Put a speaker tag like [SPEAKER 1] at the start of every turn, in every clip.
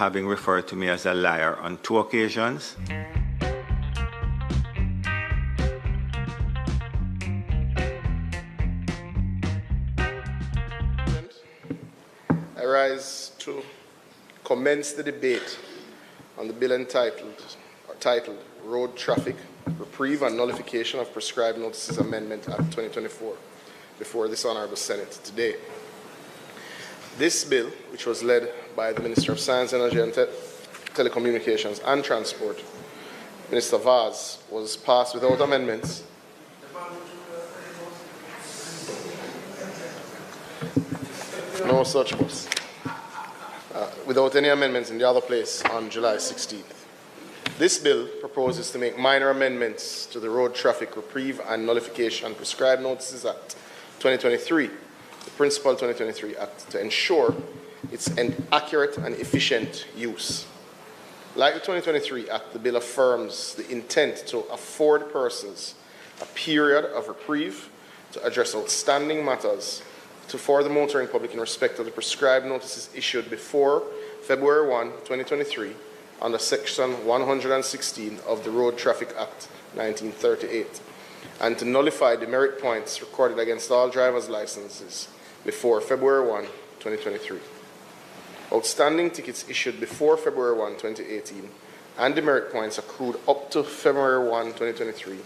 [SPEAKER 1] having referred to me as a liar on 2 occasions.
[SPEAKER 2] I rise to commence the debate on the bill titled Road Traffic Reprieve and Nullification of Prescribed Notices Amendment Act 2024 before this Honourable Senate today. This bill, which was led by the Minister of Science, Energy and Telecommunications and Transport, Minister Vaz, was passed without amendments. No such was. Without any amendments in the other place on July 16th. This bill proposes to make minor amendments to the Road Traffic Reprieve and Nullification Prescribed Notices Act 2023, the Principal 2023 Act, to ensure its accurate and efficient use. Like the 2023 Act, the bill affirms the intent to afford persons a period of reprieve to address outstanding matters for the motoring public in respect of the prescribed notices issued before February 1, 2023, under Section 116 of the Road Traffic Act 1938, and to nullify demerit points recorded against all driver's licenses before February 1, 2023. Outstanding tickets issued before February 1, 2018, and demerit points accrued up to February 1, 2023,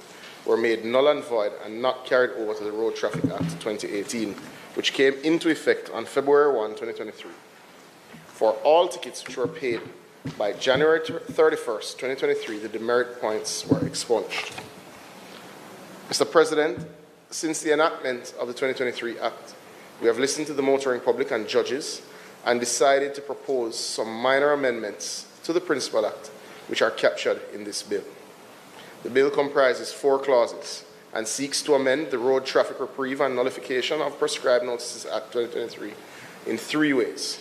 [SPEAKER 2] were made null and void and not carried over to the Road Traffic Act 2018, which came into effect on February 1, 2023. For all tickets which were paid by January 31st, 2023, the demerit points were expunged. Mr. President, since the enactment of the 2023 Act, we have listened to the motoring public and judges and decided to propose some minor amendments to the Principal Act, which are captured in this bill. The bill comprises 4 clauses and seeks to amend the Road Traffic Reprieve and Nullification of Prescribed Notices Act 2023 in 3 ways.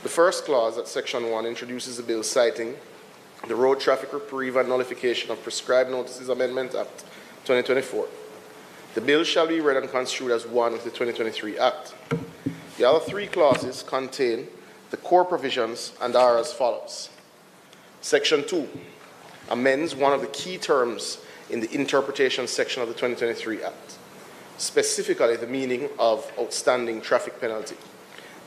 [SPEAKER 2] The first clause at Section 1 introduces the bill citing the Road Traffic Reprieve and Nullification of Prescribed Notices Amendment Act 2024. The bill shall be read and construed as one with the 2023 Act. The other 3 clauses contain the core provisions and are as follows. Section 2 amends one of the key terms in the interpretation section of the 2023 Act, specifically the meaning of outstanding traffic penalty.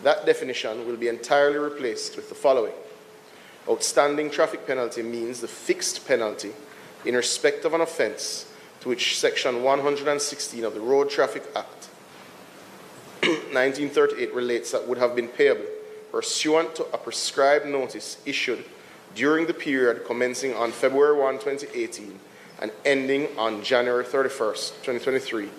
[SPEAKER 2] That definition will be entirely replaced with the following. Outstanding traffic penalty means the fixed penalty in respect of an offence to which Section 116 of the Road Traffic Act 1938 relates that would have been payable pursuant to a prescribed notice issued during the period commencing on February 1, 2018 and ending on January 31st, 2023,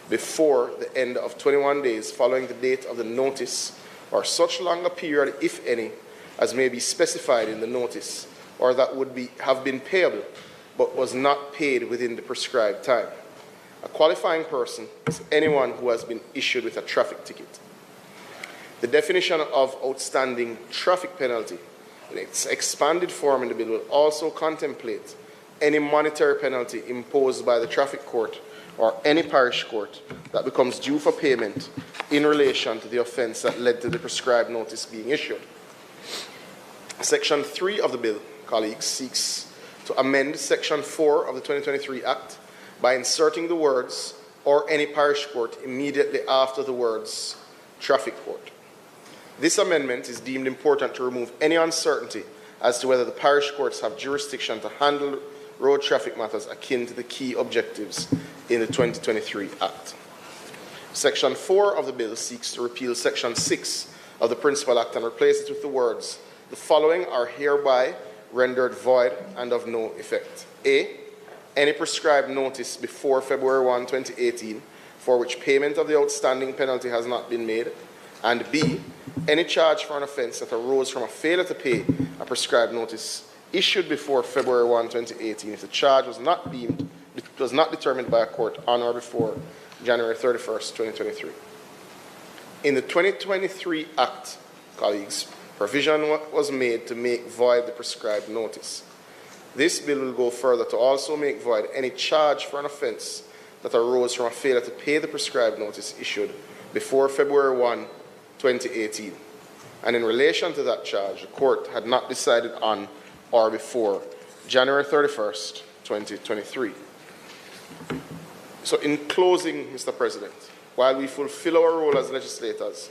[SPEAKER 2] before the end of 21 days following the date of the notice, or such longer period, if any, as may be specified in the notice, or that would have been payable but was not paid within the prescribed time. A qualifying person is anyone who has been issued with a traffic ticket. The definition of outstanding traffic penalty in its expanded form in the bill will also contemplate any monetary penalty imposed by the traffic court or any parish court that becomes due for payment in relation to the offence that led to the prescribed notice being issued. Section 3 of the bill, colleagues, seeks to amend Section 4 of the 2023 Act by inserting the words "or any parish court" immediately after the words "traffic court." This amendment is deemed important to remove any uncertainty as to whether the parish courts have jurisdiction to handle road traffic matters akin to the key objectives in the 2023 Act. Section 4 of the bill seeks to repeal Section 6 of the Principal Act and replace it with the words, "The following are hereby rendered void and of no effect." A. Any prescribed notice before February 1, 2018 for which payment of the outstanding penalty has not been made. And B. Any charge for an offence that arose from a failure to pay a prescribed notice issued before February 1, 2018 if the charge was not determined by a court on or before January 31st, 2023. In the 2023 Act, colleagues, provision was made to make void the prescribed notice. This bill will go further to also make void any charge for an offence that arose from a failure to pay the prescribed notice issued before February 1, 2018. and in relation to that charge, the court had not decided on or before January 31st, 2023. So in closing, Mr. President, while we fulfill our role as legislators,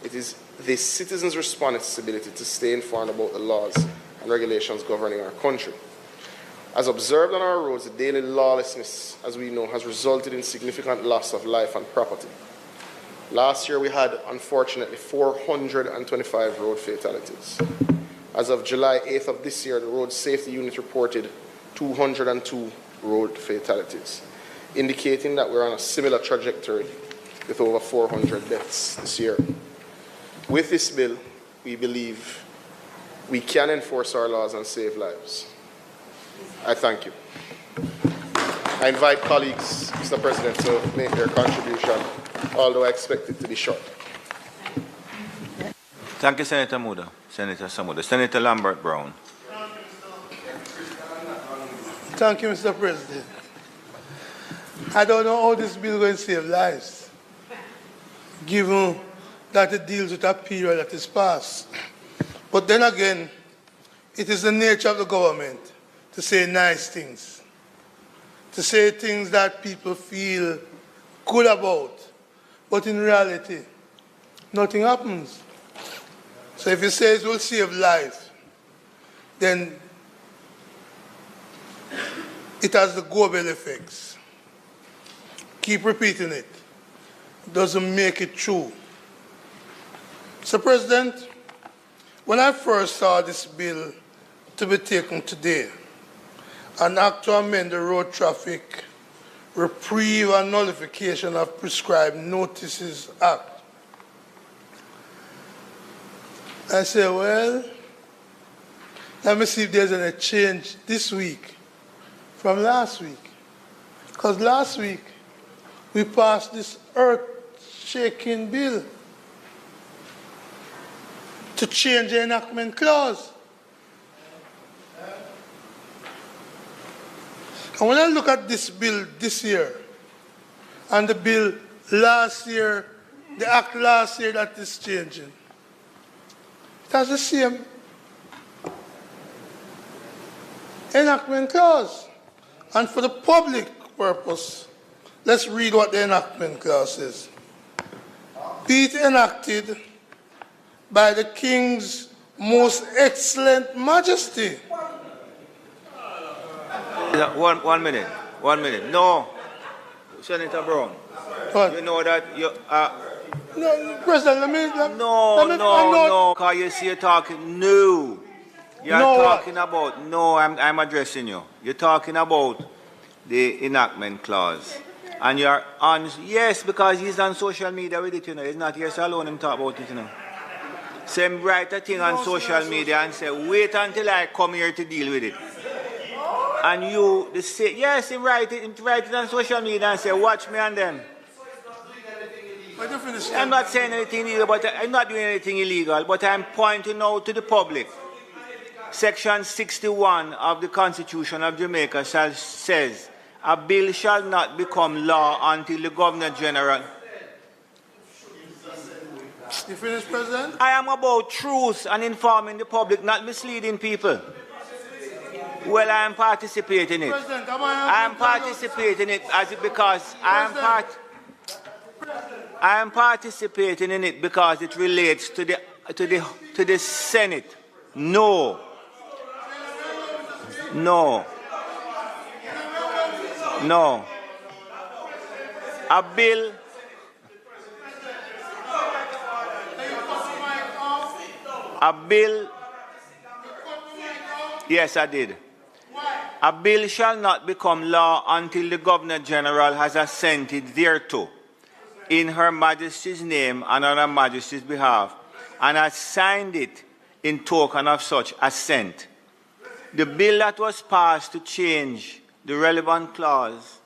[SPEAKER 2] it is the citizens' responsibility to stay informed about the laws and regulations governing our country. As observed on our roads, the daily lawlessness, as we know, has resulted in significant loss of life and property. Last year, we had, unfortunately, 425 road fatalities. As of July 8th of this year, the Road Safety Unit reported 202 road fatalities, indicating that we're on a similar trajectory with over 400 deaths this year. With this bill, we believe we can enforce our laws and save lives. I thank you. I invite colleagues, Mr. President, to make their contribution, although I expect it to be short.
[SPEAKER 1] Thank you, Senator Muda. Senator Samuda. Senator Lambert Brown.
[SPEAKER 3] Thank you, Mr. President. I don't know how this bill is going to save lives, given that it deals with a period that is past. But then again, it is the nature of the government to say nice things, to say things that people feel good about, but in reality, nothing happens. So if it says it will save life, then it has the go-bell effects. Keep repeating it. It doesn't make it true. Mr. President, when I first saw this bill to be taken today, an act to amend the Road Traffic Reprieve and Nullification of Prescribed Notices Act, I said, well, let me see if there's any change this week from last week. Because last week, we passed this earth-shaking bill to change the enactment clause. And when I look at this bill this year, and the bill last year, the act last year that is changing, it has the same enactment clause. And for the public purpose, let's read what the enactment clause says. Be it enacted by the King's most excellent majesty.
[SPEAKER 1] One minute. No, Senator Brown.
[SPEAKER 3] What?
[SPEAKER 1] You know that you
[SPEAKER 3] No, President, let me...
[SPEAKER 1] No, because you see you're talking... No. You're
[SPEAKER 3] No,
[SPEAKER 1] talking about... No, I'm addressing you. You're talking about the enactment clause. And you're on... Yes, because he's on social media with it, you know. He's not here, so alone him talk about it, you know. So him write a thing on social media and say, wait until I come here to deal with it. And you... Yes, him write it on social media and say, watch me and them. I'm not saying anything illegal, but I'm not doing anything illegal, but I'm pointing out to the public. Section 61 of the Constitution of Jamaica says, a bill shall not become law until the Governor General...
[SPEAKER 3] You finished, President?
[SPEAKER 1] I am about truth and informing the public, not misleading people. Well, I am participating in it.
[SPEAKER 3] President,
[SPEAKER 1] I am participating in it because I am participating in it because it relates to the Senate. No. A bill. Yes, I did. A bill shall not become law until the Governor General has assented thereto in Her Majesty's name and on Her Majesty's behalf, and has signed it in token of such assent. The bill that was passed to change the relevant clause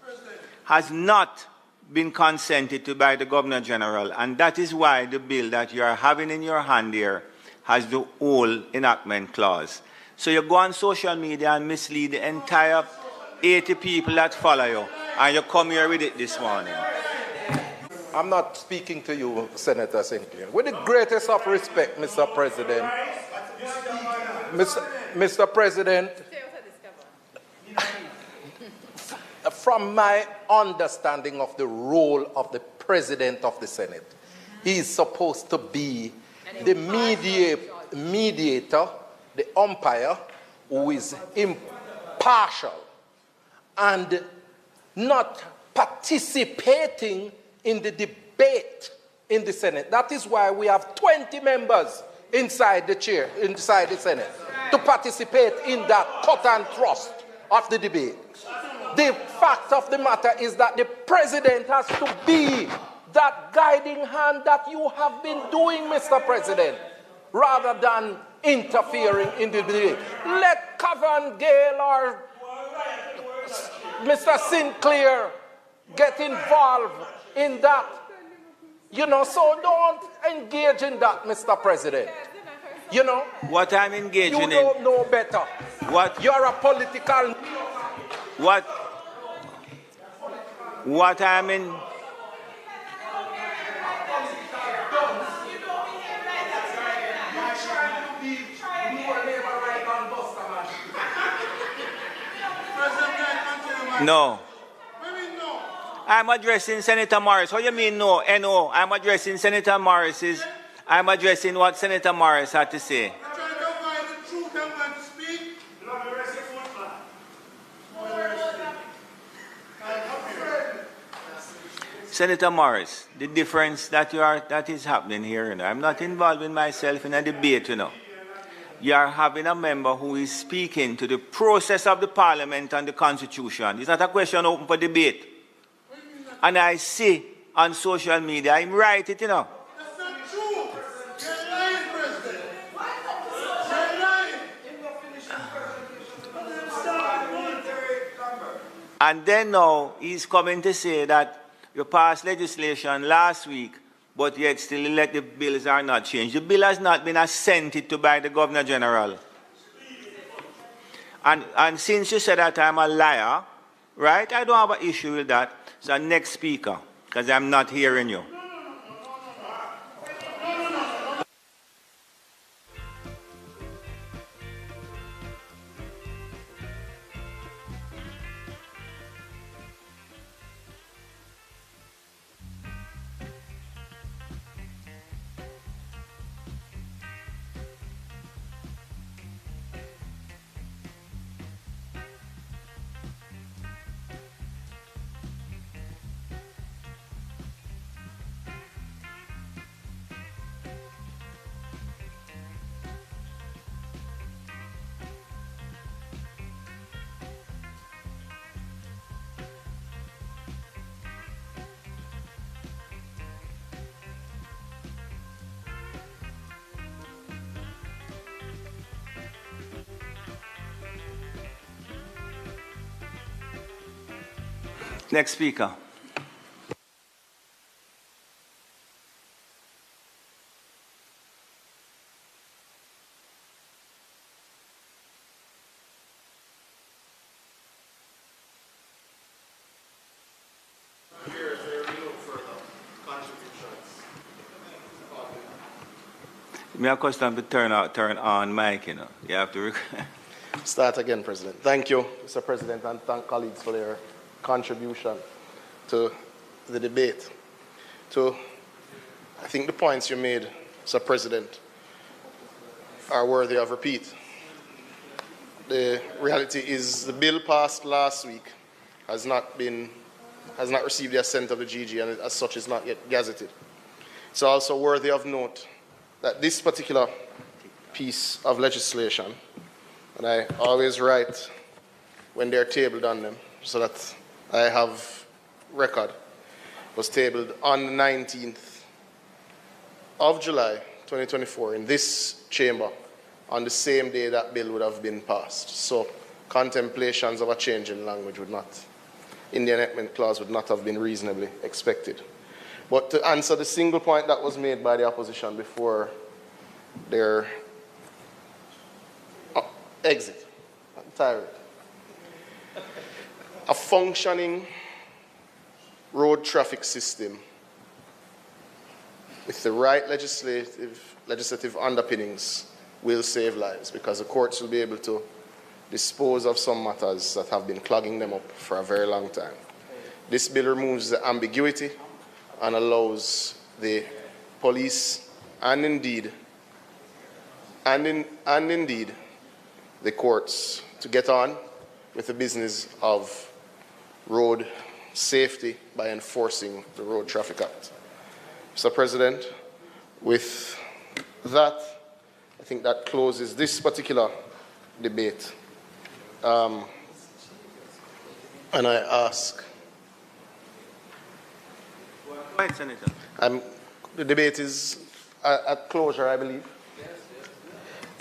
[SPEAKER 1] has not been consented to by the Governor General, and that is why the bill that you are having in your hand here has the whole enactment clause. So you go on social media and mislead the entire 80 people that follow you, and you come here with it this morning.
[SPEAKER 4] I'm not speaking to you, Senator Sinclair. With the greatest of respect, Mr. President. Mr. President, from my understanding of the role of the President of the Senate, he is supposed to be the mediator, the umpire, who is impartial and not participating in the debate in the Senate. That is why we have 20 members inside the Senate, to participate in that cut and thrust of the debate. The fact of the matter is that the President has to be that guiding hand that you have been doing, Mr. President, rather than interfering in the debate. Let Cavan Gale or Mr. Sinclair get involved in that. You know, so don't engage in that, Mr. President. You know,
[SPEAKER 1] what I'm engaging in.
[SPEAKER 4] You don't know better.
[SPEAKER 1] What?
[SPEAKER 4] You're a political.
[SPEAKER 1] What I'm in. No. I'm addressing Senator Morris. How you mean no? No. I'm addressing Senator Morris's. I'm addressing what Senator Morris had to say. Senator Morris, the difference that is happening here, you know, I'm not involving myself in a debate, you know. You are having a member who is speaking to the process of the Parliament and the Constitution. It's not a question open for debate. And I see on social media, I'm right, you know.
[SPEAKER 3] That's not true. You're lying, President. You're lying.
[SPEAKER 1] And then now, he's coming to say that you passed legislation last week, but yet still let the bills are not changed. The bill has not been assented to by the Governor General. And since you said that I'm a liar, right, I don't have an issue with that. So next speaker, because I'm not hearing you. Next speaker. Me accustomed to turn on mic, you know. You have to
[SPEAKER 2] Start again, President. Thank you, Mr. President, and thank colleagues for their contribution to the debate. I think the points you made, Mr. President, are worthy of repeat. The reality is the bill passed last week has not received the assent of the GG, and as such is not yet gazetted. It's also worthy of note that this particular piece of legislation, and I always write when they're tabled on them so that I have record, was tabled on the 19th of July 2024 in this chamber on the same day that bill would have been passed. So contemplations of a change in language would not, in the enactment clause, would not have been reasonably expected. But to answer the single point that was made by the opposition before their exit, I'm tired. A functioning road traffic system with the right legislative underpinnings, will save lives, because the courts will be able to dispose of some matters that have been clogging them up for a very long time. This bill removes the ambiguity and allows the police and indeed the courts to get on with the business of road safety by enforcing the Road Traffic Act. Mr. President, with that, I think that closes this particular debate. And I ask.
[SPEAKER 1] Go ahead, Senator.
[SPEAKER 2] The debate is at closure, I believe.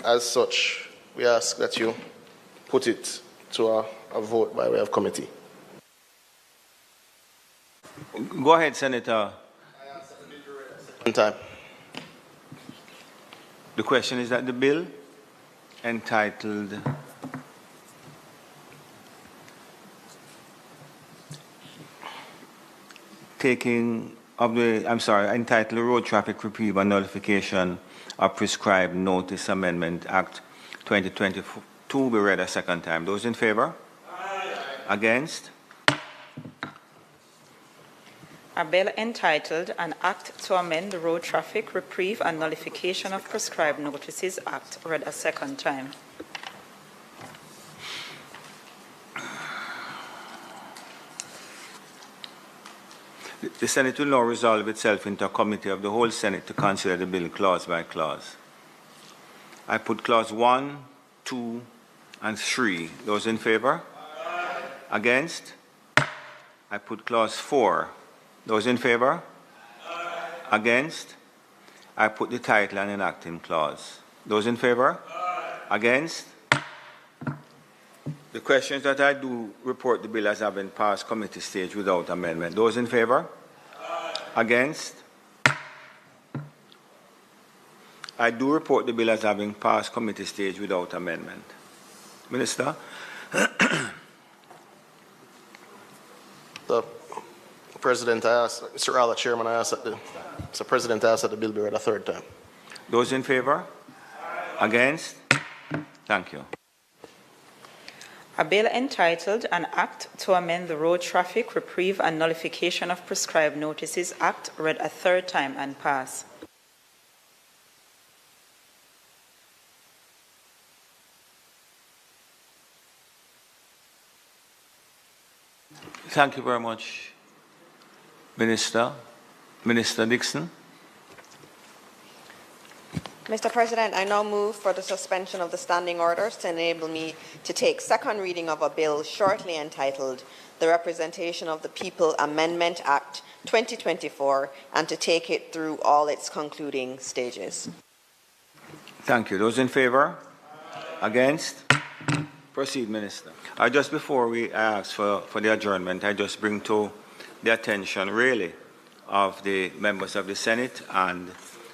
[SPEAKER 2] As such, we ask that you put it to a vote by way of committee.
[SPEAKER 1] Go ahead, Senator.
[SPEAKER 2] In time.
[SPEAKER 1] The question is that the bill entitled entitled Road Traffic Reprieve and Nullification of Prescribed Notice Amendment Act 2022 be read a second time. Those in favor? Aye. Against?
[SPEAKER 5] A bill entitled An Act to Amend the Road Traffic Reprieve and Nullification of Prescribed Notices Act read a second time.
[SPEAKER 1] The Senate will now resolve itself into a committee of the whole Senate to consider the bill clause by clause. I put clause 1, 2, and 3. Those in favor? Aye. Against? I put clause 4. Those in favor? Aye. Against? I put the title and enacting clause. Those in favor? Aye. Against? The question is that I do report the bill as having passed committee stage without amendment. Those in favor? Aye. Against? I do report the bill as having passed committee stage without amendment. Minister?
[SPEAKER 2] The President, I ask, Mr. Rala, Chairman, Mr. President, I ask that the bill be read a third time.
[SPEAKER 1] Those in favor? Aye. Against? Thank you.
[SPEAKER 5] A bill entitled An Act to Amend the Road Traffic Reprieve and Nullification of Prescribed Notices Act read a third time and pass.
[SPEAKER 1] Thank you very much, Minister. Minister Dixon.
[SPEAKER 6] Mr. President, I now move for the suspension of the standing orders to enable me to take second reading of a bill shortly entitled The Representation of the People Amendment Act 2024 and to take it through all its concluding stages.
[SPEAKER 1] Thank you. Those in favor? Aye. Against? Proceed, Minister. Just before we ask for the adjournment, I just bring to the attention, really, of the members of the Senate and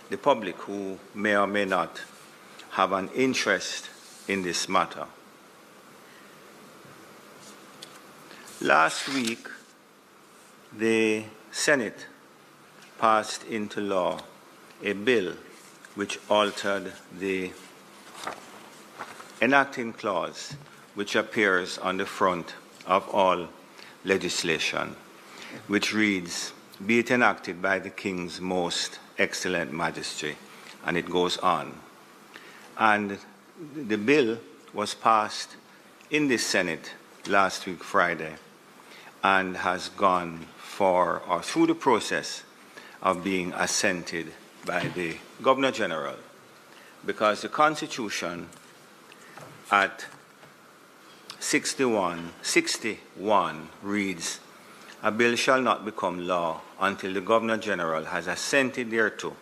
[SPEAKER 1] the public who may or may not have an interest in this matter. Last week, the Senate passed into law a bill which altered the enacting clause which appears on the front of all legislation, which reads, "Be it enacted by the King's most excellent majesty," and it goes on. And the bill was passed in the Senate last week, Friday, and has gone through the process of being assented by the Governor General, because the Constitution at 61 reads, "A bill shall not become law until the Governor General has assented thereto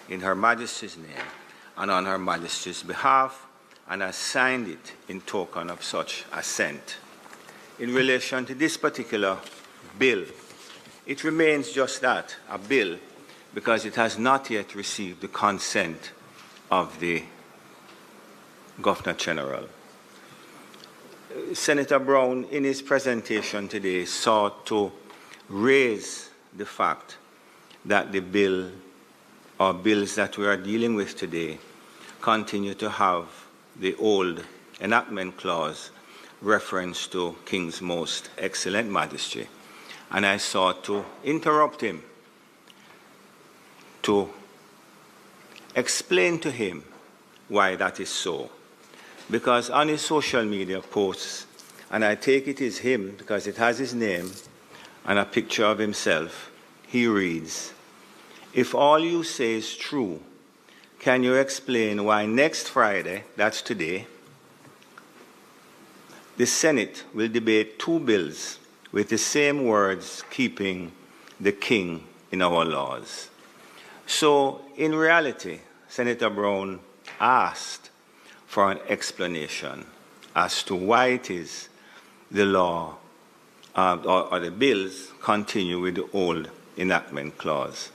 [SPEAKER 1] in Her Majesty's name and on Her Majesty's behalf, and has signed it in token of such assent." In relation to this particular bill, it remains just that, a bill, because it has not yet received the consent of the Governor General. Senator Brown, in his presentation today, sought to raise the fact that the bill or bills that we are dealing with today continue to have the old enactment clause reference to King's Most Excellent Majesty. And I sought to interrupt him, to explain to him why that is so. Because on his social media posts, and I take it is him because it has his name and a picture of himself, he reads, "If all you say is true, can you explain why next Friday, that's today, the Senate will debate two bills with the same words keeping the king in our laws?" So, in reality, Senator Brown asked for an explanation as to why it is the law or the bills continue with the old enactment clause.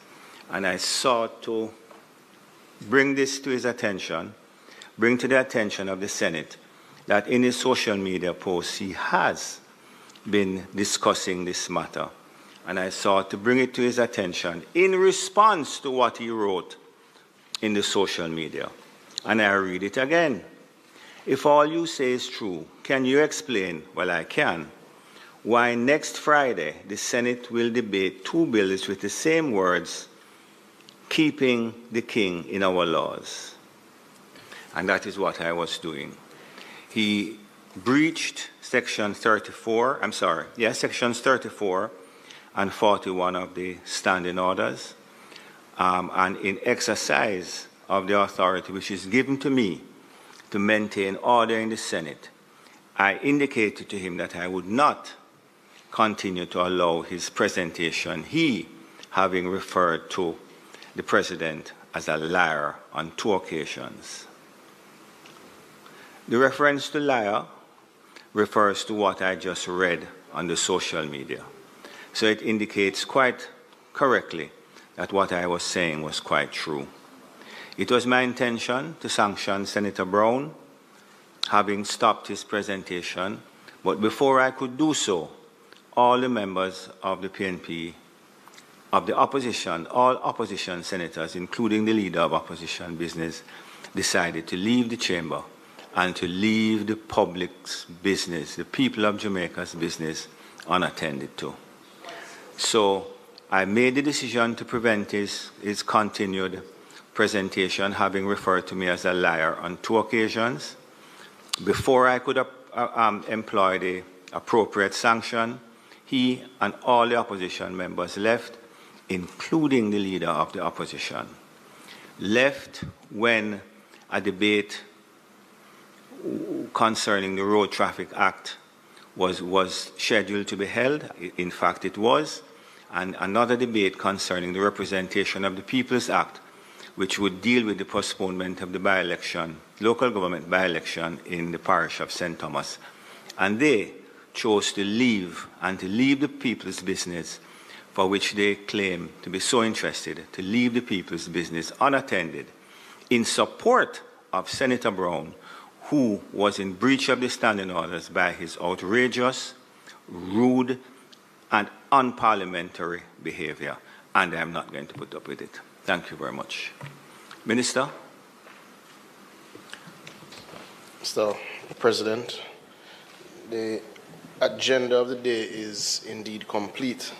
[SPEAKER 1] And I sought to bring this to his attention, bring to the attention of the Senate, that in his social media posts he has been discussing this matter. And I sought to bring it to his attention in response to what he wrote in the social media. And I read it again. "If all you say is true, can you explain?" Well, I can. "Why next Friday the Senate will debate two bills with the same words, keeping the king in our laws?" And that is what I was doing. He breached sections 34 and 41 of the standing orders, and in exercise of the authority which is given to me to maintain order in the Senate, I indicated to him that I would not continue to allow his presentation, he having referred to the president as a liar on two occasions. The reference to liar refers to what I just read on the social media. So it indicates quite correctly that what I was saying was quite true. It was my intention to sanction Senator Brown, having stopped his presentation, but before I could do so, all the members of the PNP, of the opposition, all opposition senators, including the leader of opposition business, decided to leave the chamber and to leave the public's business, the people of Jamaica's business, unattended to. So I made the decision to prevent his continued presentation, having referred to me as a liar on two occasions. Before I could employ the appropriate sanction, he and all the opposition members left, including the leader of the opposition. Left when a debate concerning the Road Traffic Act was scheduled to be held. In fact, it was. And another debate concerning the Representation of the People's Act, which would deal with the postponement of the by-election, local government by-election in the parish of St. Thomas. And they chose to leave and to leave the people's business, for which they claim to be so interested, to leave the people's business unattended in support of Senator Brown, who was in breach of the standing orders by his outrageous, rude, and unparliamentary behavior. And I'm not going to put up with it. Thank you very much. Minister?
[SPEAKER 2] Mr. President, the agenda of the day is indeed complete.